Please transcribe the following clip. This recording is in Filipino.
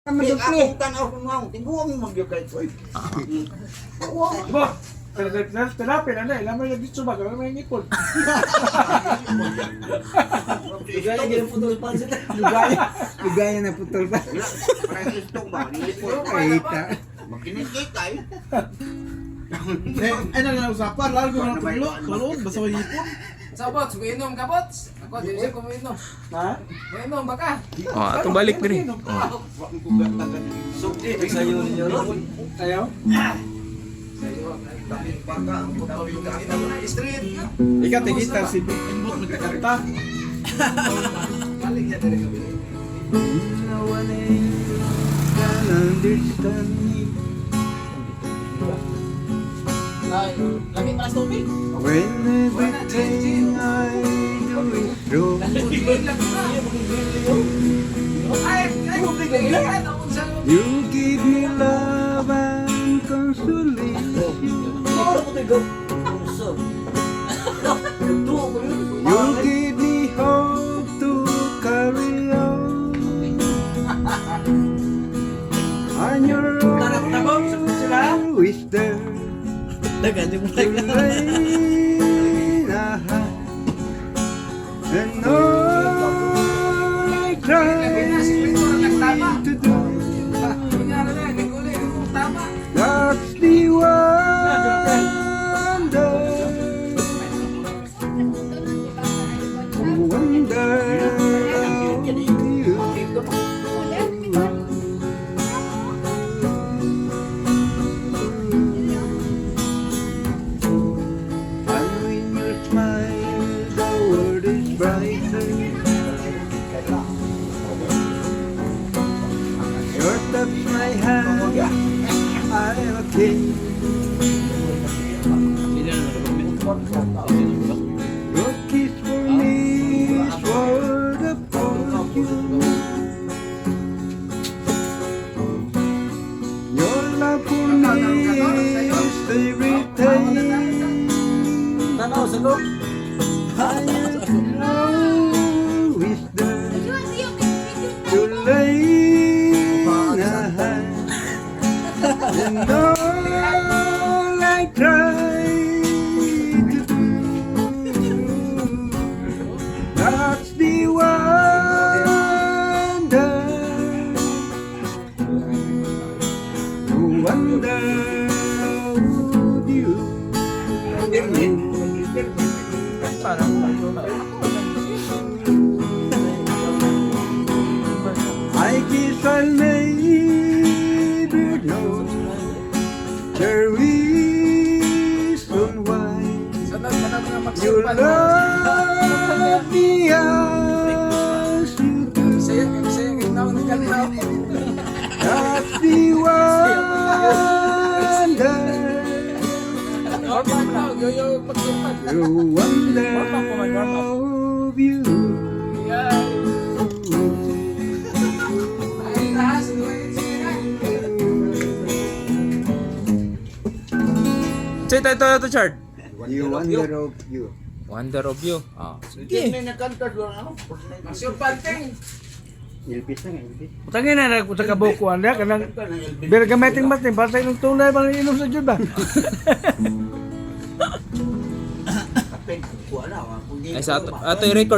Akong tanaw kung nga, tingguang magyukay ko. Ba, tinapin na eh. Lamay na dito ba? Lamay nipol. Ligaya na putol pa sila. Ligaya na putol pa. Wala, parang istong ba? Nilipol ka. Kahita. Makinikita eh. Ay na usapan. Lalo ko na tulo. Tulo. Basta may hipon. Sa bots, umiinom ka bots. Ako, di siya kumiinom. Ha? Umiinom ba ka? Atong balik diri. Sayo ninyo ron. Ayaw? Street. Ikaw tigita si Bimbot nagkakanta. Balik niya dari kami. No one else can understand me. Ay, lagi para sa tubig. When everything I do is wrong. Ay, kumplikan ako sa... You give me love and consolation. You give me hope to carry on. And your wisdom to rain a hand. And all I try to do, that's the wonder. Wonder you. And when you smile, the world is brighter. You touch my hand, I'm a king. Your kiss for me is worth a fortune. Your love for me is everything. Tanaw sa loob. I have no wisdom to lay a hand. And all I try to do, that's the wonder. The wonder of you. I guess I'll never know the reason why Sanad na mga you magsipan. love me as you do. Bisaya ginawa ng kanta. That's the wonder, Normal na, yoyo pagsipan. the wonder of you. Ay, lahas. Say ito Chard. The wonder of you. Wonder of you. Ah. Sige. May nakanta doon, ano? Masyo panteng. Ilpis na nga, ilpis. Putangin na kung sa kabukuan niya. Kanang bergamating matin. Basta yung tunay bang inom sa jud ba? Kapit, kuha na. Ay sa ato record.